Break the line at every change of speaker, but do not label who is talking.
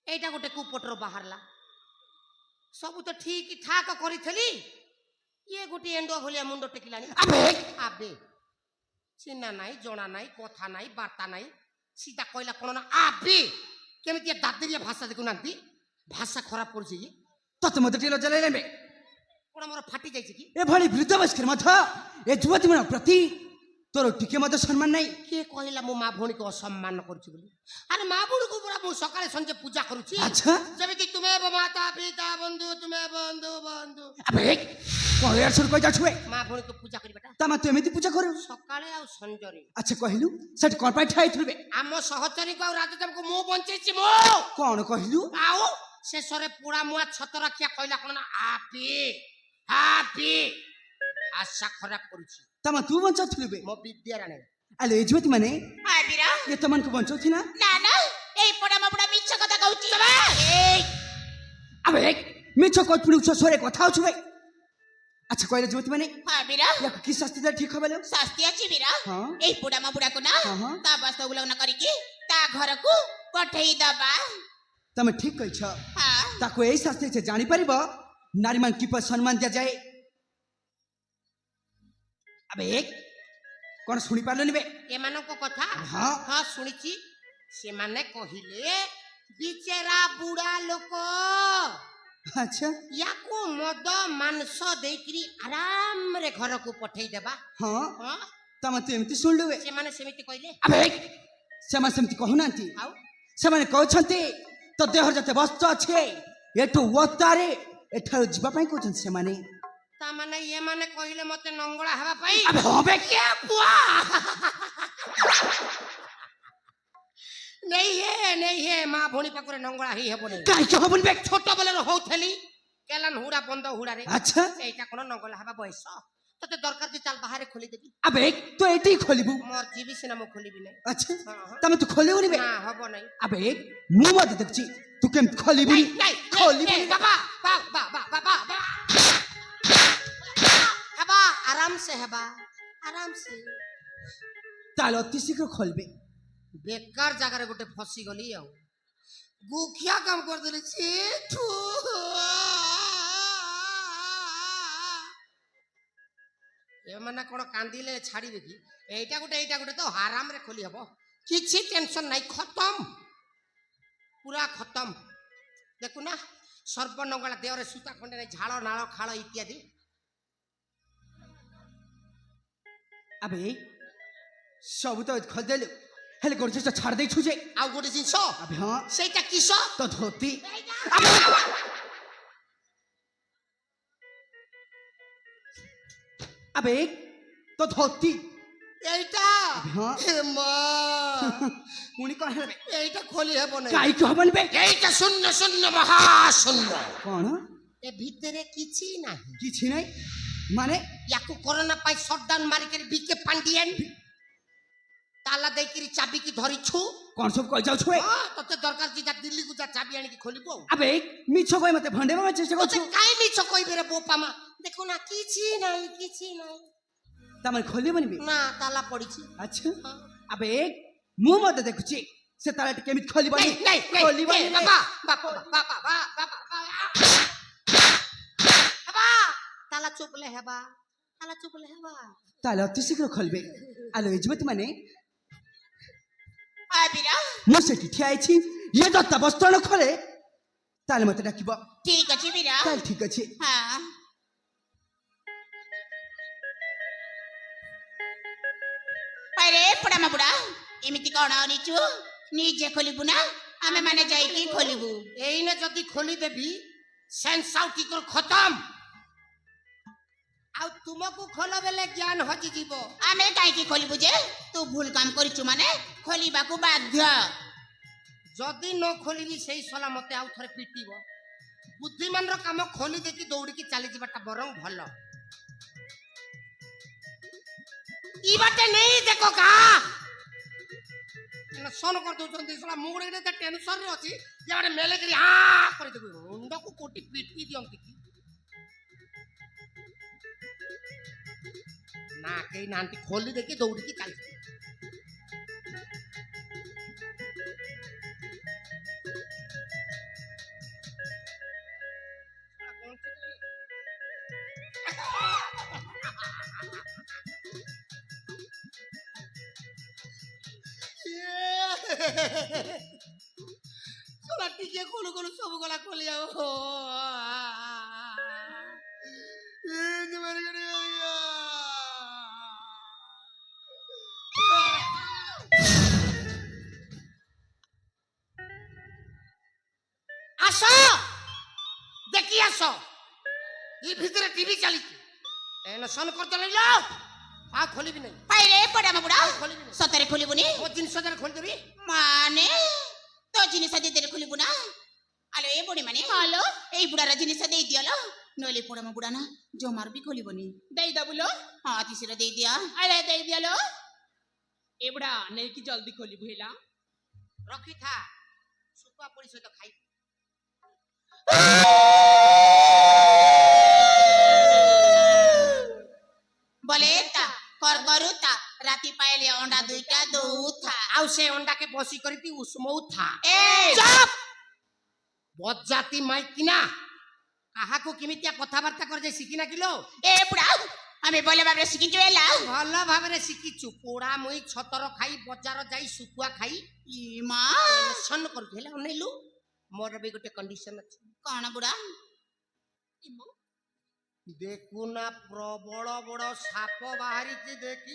এইটা গোটে কুପটর বাহারলা ସବୁ ତ ଠିକ ଠାକ କରିଥିଲି ଇଏ ଗୋଟିଏ ଏଣ୍ଡ ଭଳିଆ ମୁଣ୍ଡ ଟେକିଲାଣି
ଆବେ
ଆବେ ଚିହ୍ନା ନାହିଁ ଜଣା ନାହିଁ କଥା ନାହିଁ ବାର୍ତ୍ତା ନାହିଁ ସିଧା କହିଲା କଣ ନା ଆବେ କେମିତି ଦାଦିରିଆ ଭାଷା ଦେଖୁନାହାନ୍ତି ଭାଷା ଖରାପ କରୁଛି ଇଏ
ତତେ ମତେ ଟିକେ ଲଜ୍ଜା ଲାଗିଲାନି
କଣ ମୋର ଫାଟି ଯାଇଛି କି
ଏଭଳି ବୃଦ୍ଧ ବୟସ୍କର ମଧ୍ୟ ଏ ଯୁବତୀ ମାନଙ୍କ ପ୍ରତି ତୋର ଟିକେ ମଧ୍ୟ ସମ୍ମାନ ନାହିଁ
କିଏ କହିଲା ମୋ ମା ଭଉଣୀକୁ ଅସମ୍ମାନ କରୁଛି ବୋଲି ଆରେ ମା ଭଉଣୀକୁ ପୁରା ମୁଁ ସକାଳେ ସଞ୍ଜେ ପୂଜା କରୁଛି
ଆଚ୍ଛା
ଯେମିତି ତୁମେ ମାତା ପିତା ବନ୍ଧୁ ତୁମେ ବନ୍ଧୁ ବନ୍ଧୁ
ଆବେ କଣ ୟାର ସର କହି ଯାଉଛୁ
ମା ଭଉଣୀକୁ ପୂଜା କରିବାଟା
ତା ମା ତୁ ଏମିତି ପୂଜା କରୁ
ସକାଳେ ଆଉ ସଞ୍ଜରେ
ଆଚ୍ଛା କହିଲୁ ସେଠି କଣ ପାଇଁ ଠିଆ ହେଇଥିଲୁ ବେ
ଆମ ସହଚରୀକୁ ଆଉ ରାଜଦେବକୁ ମୁଁ ବଞ୍ଚେଇଛି ମୁଁ
କଣ କହିଲୁ
ଆଉ ଶେଷରେ ପୁରା ମୁଆ ଛତ ରଖିଆ କହିଲା କଣ ନା ଆପି ଆପି ଆଶା ଖରାପ କରୁଛି
ତା ମା ତୁ ବଞ୍ଚାଉଥିଲୁ ବେ
ମୋ ବିଦ୍ୟାରାଣୀ
ଆଲେ ଏ ଯୁବତୀ ମାନେ
ଆବିରା
ଏ ତମାନଙ୍କୁ ବଞ୍ଚାଉଛି ନା
ନା ନା ଏଇ ପଡା ମା ବୁଡା ମିଛ କଥା କହୁଛି
ଏଇ
ଆବେ ମିଛ କହିଥିଲୁ ସ୍ୱରରେ କଥା ହଉଛୁ ବେ ଆଚ୍ଛା କହିଲେ ଯୁବତୀ ମାନେ
ଆବିରା
ୟାକୁ କି ଶାସ୍ତି ଦେଲେ ଠିକ ହବ
ଶାସ୍ତି ଅଛି ବିରା
ହଁ
ଏଇ ପଡା ମା ବୁଡାକୁ ନା
ହଁ।
ତା ବାସ୍ତବ ଲଗ୍ନ କରିକି ତା ଘରକୁ ପଠେଇ ଦବା
ତମେ ଠିକ କହିଛ
ହଁ
ତାକୁ ଏଇ ଶାସ୍ତି ସେ ଜାଣିପାରିବ ନାରୀ ମାନଙ୍କୁ କିପରି ସମ୍ମାନ ଦିଆଯାଏ ଆବେ କଣ ଶୁଣି ପାରିଲନି ବେ
ଏମାନଙ୍କ କଥା
ହଁ
ହଁ ଶୁଣିଛି ସେମାନେ କହିଲେ ବିଚେରା ବୁଢା ଲୋକ
ଆଚ୍ଛା
ୟାକୁ ମଦ ମାଂସ ଦେଇକିରି ଆରାମରେ ଘରକୁ ପଠେଇ ଦେବା
ହଁ
ହଁ
ତମେ ତୁ ଏମିତି ଶୁଣିଲୁ ବେ
ସେମାନେ ସେମିତି କହିଲେ
ଆବେ ସେମାନେ ସେମିତି କହୁନାହାନ୍ତି
ଆଉ
ସେମାନେ କହୁଛନ୍ତି ତୋ ଦେହରେ ଯେତେ ବସ୍ତ୍ର ଅଛି ଏଠୁ ଓତାରେ ଏଠାରୁ ଯିବା ପାଇଁ କହୁଛନ୍ତି ସେମାନେ
ତାମାନେ ଏମାନେ କହିଲେ ମତେ ନଙ୍ଗଳା ହେବା ପାଇଁ
ଆବେ ହଁ ବେ
କିଏ ପୁଆ ନେଇ ହେ ମା ଭଉଣୀ ପାଖରେ ନଙ୍ଗଳା ହେଇ ହେବନି
କାହିଁକି ହବନି ବେ
ଛୋଟ ବେଳରୁ ହଉଥିଲି କେଲାନ ହୁଡା ବନ୍ଦ ହୁଡାରେ
ଆଚ୍ଛା
এইটা কোন নঙ্গলা হবা বয়স তোতে দরকার যে চাল বাহারে খুলি দেবি
আবে তো এটাই খোলিবু
মোর জিবি সিনা মু খুলিবি নাই
আচ্ছা
হ্যাঁ।
তবে তুই খোলিবুনি বে
না হব নাই
আবে মু মতে দেখছি তুই কেম খোলিবুনি খোলিবুনি
বাবা বাবা বাবা বাবা হেবা আরাম সে হেবা আরাম সে
তাহলে অতি শীঘ্র খোলবে
বেকার জায়গায় গোটে ফসি গলি আও গুখিয়া কাম করদেলি ছি থু এমানে কোন কান্দিলে ছাড়িবে কি এইটা গোটে তো আরামরে খোলি হব কিছু টেনশন নাই খতম পুরা খতম দেখু না সর্বনঙ্গলা দেহরে সুতা খন্ডে নাই ঝাল নাল খাল ইত্যাদি
আবে সবু তো খোলদেলু হেলে গোটে জিনিস ছাড় দেইছু যে
আউ গোটে জিনিস
আবে হ্যাঁ
সেইটা কিস
তো ধোতি আবে তো ধোতি
এইটা
হ্যাঁ
হে মা
পুনি কଣ হেলে
এইটা খোলি হব না
কাইকি হবনি বে
এইটা শূন্য শূন্য মহা শূন্য
কোন
এ ভিতরে কিছু নাই
কিছু নাই মানে
ইয়াকু করোনা পাই শটডাউন মারিকে বিকে পান্ডিয়ান তালা দেইকিরি চাবি কি ধরিছু
কোন সব কই যাউছ বে
তোতে দরকার যে যা দিল্লি গু যা চাবি আনিকি খোলিবো
আবে মিছ কই মতে ভন্ডেবা চেষ্টা
তোতে
করছু
কাই মিছ কইবে রে বোপামা দেখো না কিছু নাই
তামার খোলিবনি বে
না তালা পড়িছি
আচ্ছা আবে মু মতে দেখুছি সে তালাটি কেমিতি খোলিবনি
নাই
খোলিবনি
বাবা বাবা বাবা বাবা বাবা তালা চুপলে হেবা
তাহলে অতি শীঘ্র খোলবে আলো এই যুবতী মানে
আবিরা
ମୁଁ ସେଠି ଠିଆ ହେଇଛି ଇଏ ଦତ୍ତା ବସ୍ତ୍ର ନ ଖୋଲେ ତାହେଲେ ମତେ ଡାକିବ
ঠিক আছে বিরা
ତାହେଲେ ଠିକ ଅଛି
হ্যাঁ আরে পড়া মা বুড়া এমিতি কোন আনিছু নিজে খোলিবু না আমি মানে যাইকি খোলিবু
এইনে যদি খোলি দেবি সেন্স আউট ইকর খতম আউ তুমকু খোল বেলে জ্ঞান হজি জীব
আমি কাইকি খোলিবু যে তু ভুল কাম করিছু মানে খোলিবাকু বাধ্য
যদি ন খোলিবি সেই সলা মতে আউ থরে পিটিব বুদ্ধিমানর কাম খোলি দেখি দৌড়িকি চালি যাবাটা বরং ভাল ই বাটে নেই দেখো কা না সোন কর দউছন্তি সলা মুগড়ে তে টেনশন রে ଅଛି যে মানে মেলে করি আ করে দেবো মুন্ডকু কোটি পিটি দিয়ন্তি কি না কেই নান্তি খোলি দেখি দৌড়িকি চালি ଶଳା ଟିକେ ଖୋଲୁ ଖୋଲୁ ସବୁ ଗଲା ଖୋଲି ଆଉ ଆସ ଦେଖି ଆସ ଏ ଭିତରେ ଟିଭି ଚାଲିଛି ଟେନସନ କରିଦେଲେ ଆଉ ଖୋଲିବି ନାହିଁ
ପାଇରେ ପଡାମା ବୁଢା
ଆଉ ଖୋଲିବି ନାହିଁ
ସତରେ ଖୋଲିବୁନି
ମୋ ଜିନିଷ ଯାକ ଖୋଲିଦେବି
ମାନେ ତୋ ଜିନିଷ ଦେଇଦେଲେ ଖୋଲିବୁ ନା ଆଲୋ ଏ ବୁଢୀ ମାନେ ହାଲୋ ଏଇ ବୁଢାର ଜିନିଷ ଦେଇଦିଅଲ ନହେଲେ ପଡାମା ବୁଢା ନା ଜମାରୁ ବି ଖୋଲିବନି
ଦେଇଦବୁଲୋ
ହଁ ତିସିର ଦେଇଦିଅ
ଆରେ ଦେଇଦିଅଲୋ ଏ ବୁଢା ନେଇକି ଜଲ୍ଦି ଖୋଲିବୁ ହେଲା
ରଖିଥା ଶୁଖୁଆ ପୋଡି ସହିତ ଖାଇ
বলে তা করকরুতা রাতি পাইলে অন্ডা দুইটা দৌথা
ଆଉ ସେ ଅଣ୍ଡାକେ ବସି କରିକି ଉଷ୍ମଉଥା
এই
ଚୁପ୍ ବଜାତି ମାଇକିନା କାହାକୁ କେମିତିଆ କଥାବାର୍ତ୍ତା କରାଯାଏ ଶିଖିନା କିଲୋ
এ বুড়া আমি বলে ভাবে শিখিଛୁ এলা
ଭଲ ଭାବରେ ଶିଖିଛୁ ପୋଡା ମୁଇ ଛତର ଖାଇ ବଜାର ଯାଇ ଶୁଖୁଆ ଖାଇ
ইমা
ଟେନସନ କରୁଛୁ ହେଲେ ଅନେଇଲୁ ମୋର ବି ଗୋଟେ କଣ୍ଡିସନ ଅଛି
କଣ ବୁড়ା
ଦେଖୁନା ପ୍ରବଳ ବଡ ସାପ ବାହାରିଛି ଦେଖି